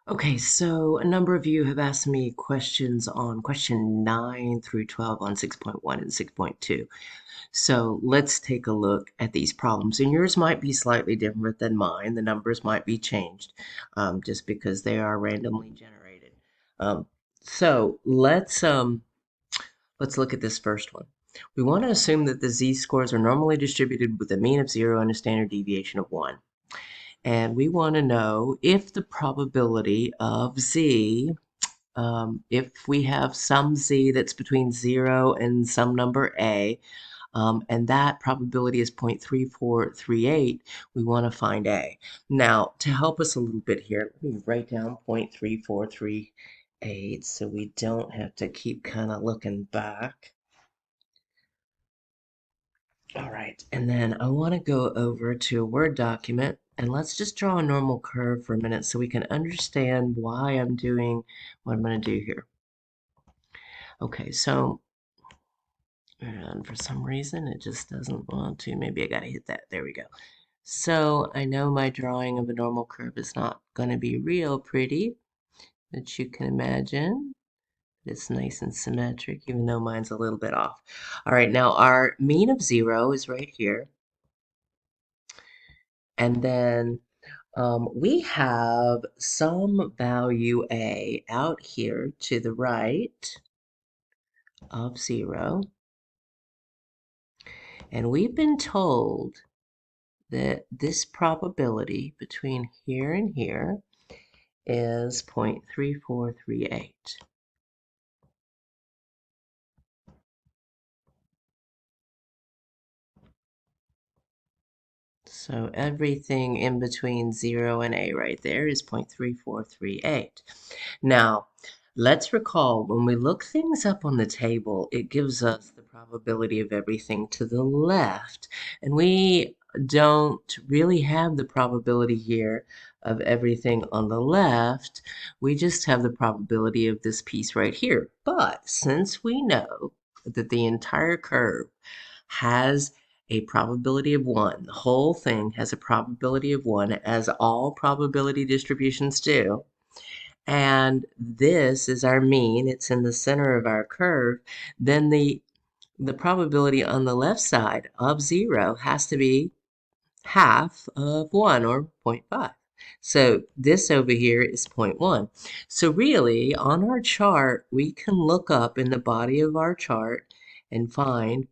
Okay, so a number of you have asked me questions on question 9 through 12 on 6.1 and 6.2. So let's take a look at these problems. And yours might be slightly different than mine. The numbers might be changed just because they are randomly generated. Um, so let's look at this first one. We want to assume that the z-scores are normally distributed with a mean of 0 and a standard deviation of 1. And we want to know if the probability of z, if we have some z that's between 0 and some number a, and that probability is 0.3438, we want to find a. Now, to help us a little bit here, let me write down 0.3438 so we don't have to keep kind of looking back. All right, and then I want to go over to a Word document and let's just draw a normal curve for a minute so we can understand why I'm doing what I'm going to do here. Okay, so, and for some reason it just doesn't want to. Maybe I got to hit that. There we go. So I know my drawing of a normal curve is not going to be real pretty, but you can imagine. It's nice and symmetric, even though mine's a little bit off. All right, now our mean of 0 is right here. And then we have some value a out here to the right of 0. And we've been told that this probability between here and here is 0.3438. So everything in between 0 and a right there is 0.3438. Now, let's recall when we look things up on the table, it gives us the probability of everything to the left. And we don't really have the probability here of everything on the left. We just have the probability of this piece right here. But since we know that the entire curve has a probability of 1, the whole thing has a probability of 1, as all probability distributions do, and this is our mean, it's in the center of our curve, then the probability on the left side of 0 has to be half of 1, or 0.5. So this over here is 0.1. So really, on our chart, we can look up in the body of our chart and find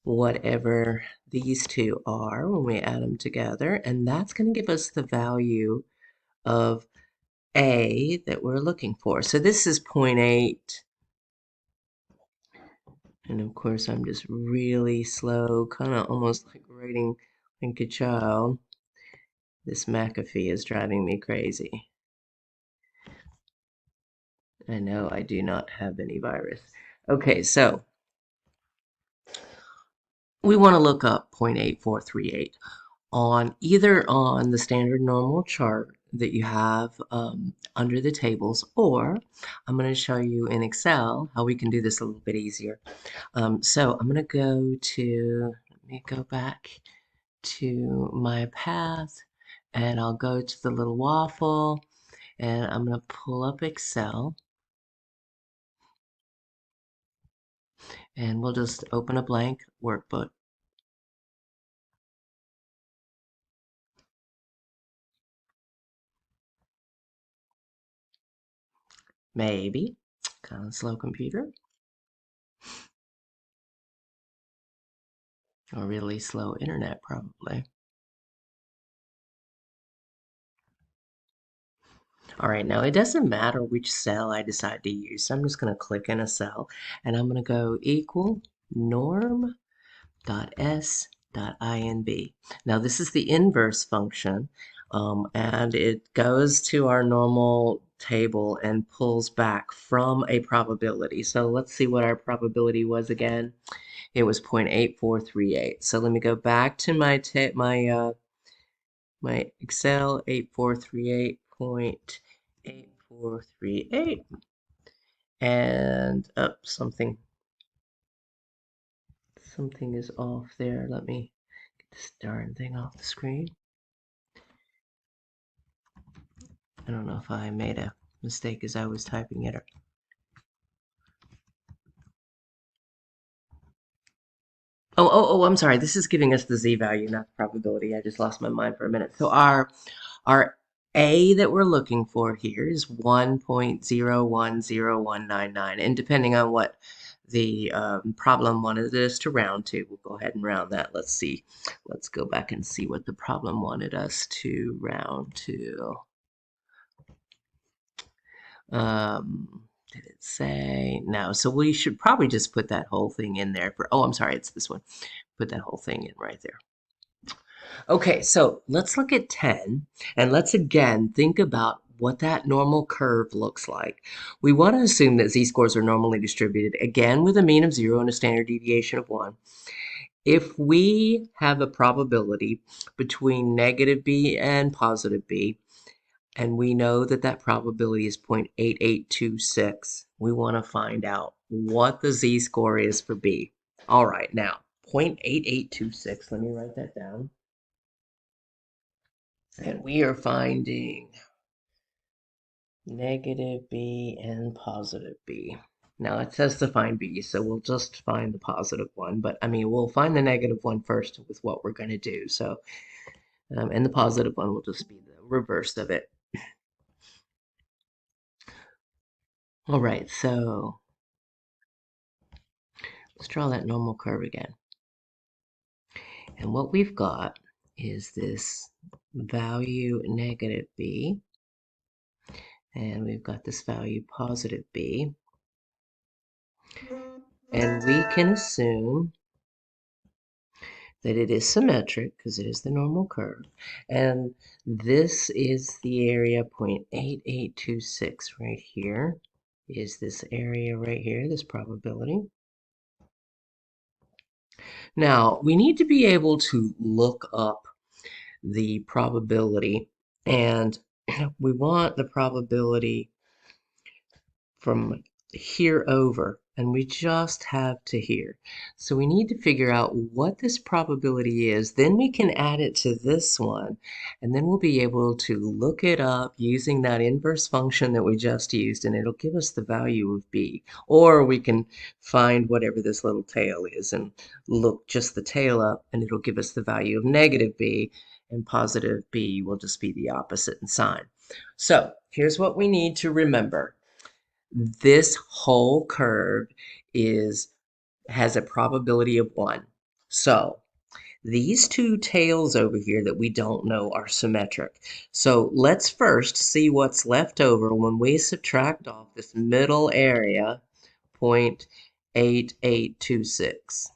whatever these two are when we add them together, and that's going to give us the value of a that we're looking for. So this is 0.8, and of course I'm just really slow, kind of almost like writing like a child. This McAfee is driving me crazy. I know I do not have any virus. Okay, so we want to look up 0.8438 on either on the standard normal chart that you have under the tables, or I'm going to show you in Excel how we can do this a little bit easier. So I'm going to go to, let me go back to my path, and I'll go to the little waffle, and I'm going to pull up Excel, and we'll just open a blank workbook. Maybe. Kind of slow computer, or really slow internet, probably. All right, now it doesn't matter which cell I decide to use. So I'm just going to click in a cell and I'm going to go equal norm.s.inb. Now this is the inverse function, and it goes to our normal table and pulls back from a probability. So let's see what our probability was again. It was 0.8438. So let me go back to my Excel 8438.8438, and up something is off there. Let me get this darn thing off the screen. I don't know if I made a mistake as I was typing it. Oh, I'm sorry. This is giving us the z-value, not the probability. I just lost my mind for a minute. So our A that we're looking for here is 1.010199. And depending on what the problem wanted us to round to, we'll go ahead and round that. Let's see. Let's go back and see what the problem wanted us to round to. Did it say? No. So we should probably just put that whole thing in there for, oh, I'm sorry, it's this one. Put that whole thing in right there. Okay, so let's look at 10 and let's again think about what that normal curve looks like. We want to assume that z-scores are normally distributed, again with a mean of 0 and a standard deviation of 1. If we have a probability between negative b and positive b, and we know that that probability is 0.8826, we want to find out what the z-score is for b. All right, now 0.8826, let me write that down. And we are finding negative b and positive b. Now it says to find b, so we'll just find the positive one. But I mean, we'll find the negative one first with what we're going to do. So, and the positive one will just be the reverse of it. All right, so let's draw that normal curve again. And what we've got is this value negative b, and we've got this value positive b. And we can assume that it is symmetric because it is the normal curve. And this is the area 0.8826 right here is this area right here, this probability. Now, we need to be able to look up the probability, and we want the probability from here over, and we just have to here. So we need to figure out what this probability is. Then we can add it to this one, and then we'll be able to look it up using that inverse function that we just used, and it'll give us the value of b. Or we can find whatever this little tail is and look just the tail up, and it'll give us the value of negative b, and positive b will just be the opposite in sign. So here's what we need to remember. This whole curve has a probability of 1. So these two tails over here that we don't know are symmetric. So let's first see what's left over when we subtract off this middle area, 0.8826.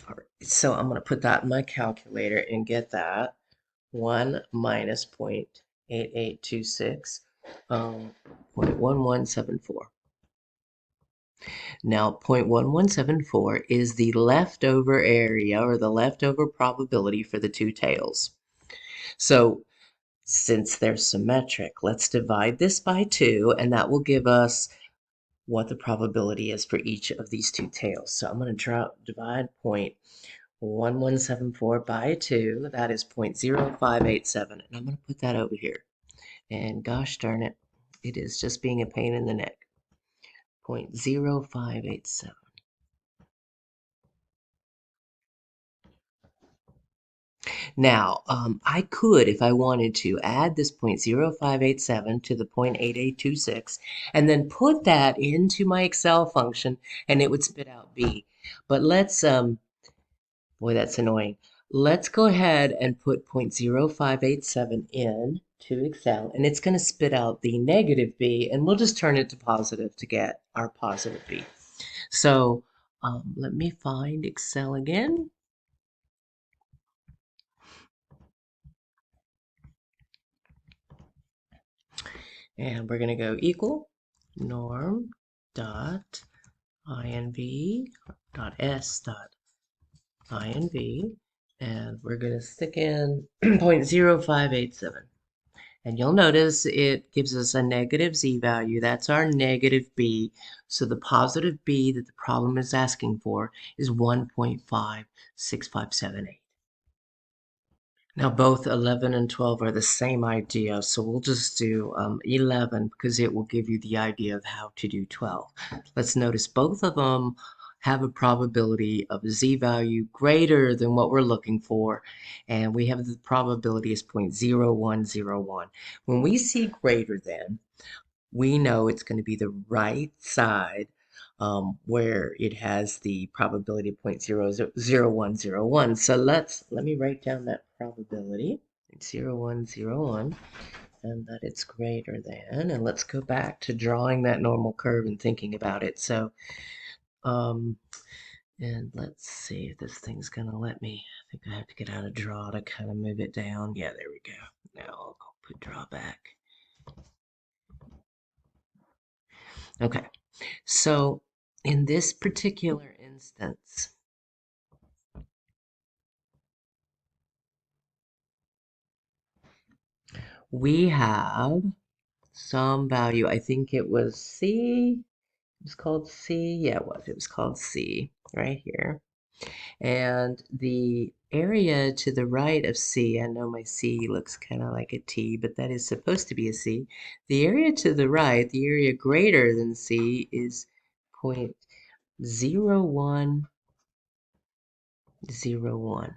All right, so I'm going to put that in my calculator and get that. 1 minus 0.8826, 0.1174. Now, 0.1174 is the leftover area or the leftover probability for the two tails. So, since they're symmetric, let's divide this by 2, and that will give us what the probability is for each of these two tails. So I'm going to divide 0.1174 by 2. That is 0.0587, and I'm going to put that over here. And gosh darn it, it is just being a pain in the neck. 0.0587. Now, I could, if I wanted to, add this 0.0587 to the 0.8826 and then put that into my Excel function and it would spit out B. But let's, boy, that's annoying. Let's go ahead and put 0.0587 in to Excel and it's going to spit out the negative B and we'll just turn it to positive to get our positive B. So let me find Excel again. And we're going to go equal norm dot inv dot s dot inv, and we're going to stick in 0.0587. And you'll notice it gives us a negative z-value. That's our negative b. So the positive b that the problem is asking for is 1.56578. Now both 11 and 12 are the same idea, so we'll just do 11 because it will give you the idea of how to do 12. Let's notice both of them have a probability of a z-value greater than what we're looking for, and we have the probability as 0.0101. When we see greater than, we know it's going to be the right side where it has the probability of 0.00101. So let me write down that probability, 0.0101, and that it's greater than. And let's go back to drawing that normal curve and thinking about it. So, and let's see if this thing's going to let me. I think I have to get out of draw to kind of move it down. Yeah, there we go. Now I'll go put draw back. Okay. So in this particular instance, we have some value. I think it was C. It was called C. Yeah, it was. It was called C right here. And the area to the right of C, I know my C looks kind of like a T, but that is supposed to be a C. The area to the right, the area greater than C, is 0.0101.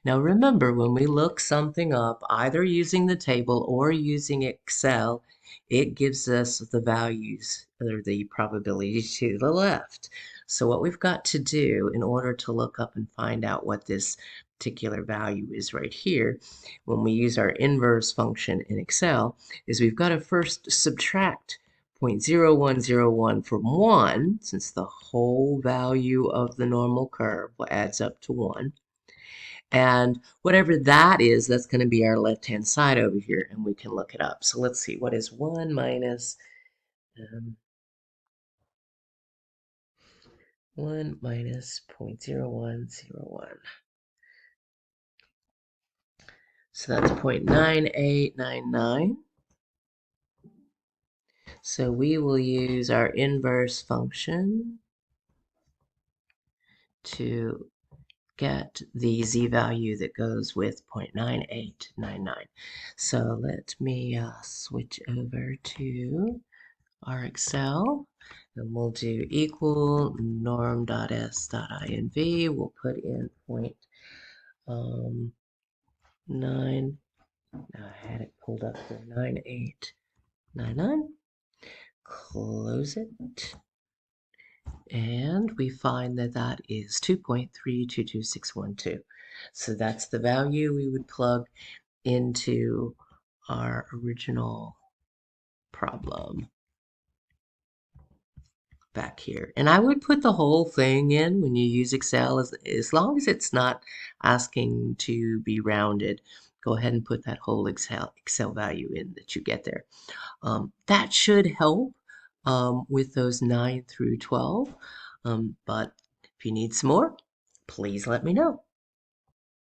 Now remember, when we look something up, either using the table or using Excel, it gives us the values or the probabilities to the left. So what we've got to do in order to look up and find out what this particular value is right here, when we use our inverse function in Excel, is we've got to first subtract 0.0101 from 1, since the whole value of the normal curve adds up to 1. And whatever that is, that's going to be our left-hand side over here, and we can look it up. So let's see, what is 1 minus 1 minus 0.0101? So that's 0.9899. So we will use our inverse function to get the z-value that goes with 0.9899. So let me switch over to our Excel, and we'll do equal norm.s.inv. We'll put in 0.9. Now I had it pulled up for 9899. Close it. And we find that that is 2.322612. So that's the value we would plug into our original problem back here. And I would put the whole thing in when you use Excel, as long as it's not asking to be rounded. Go ahead and put that whole Excel value in that you get there. That should help with those 9 through 12. But if you need some more, please let me know.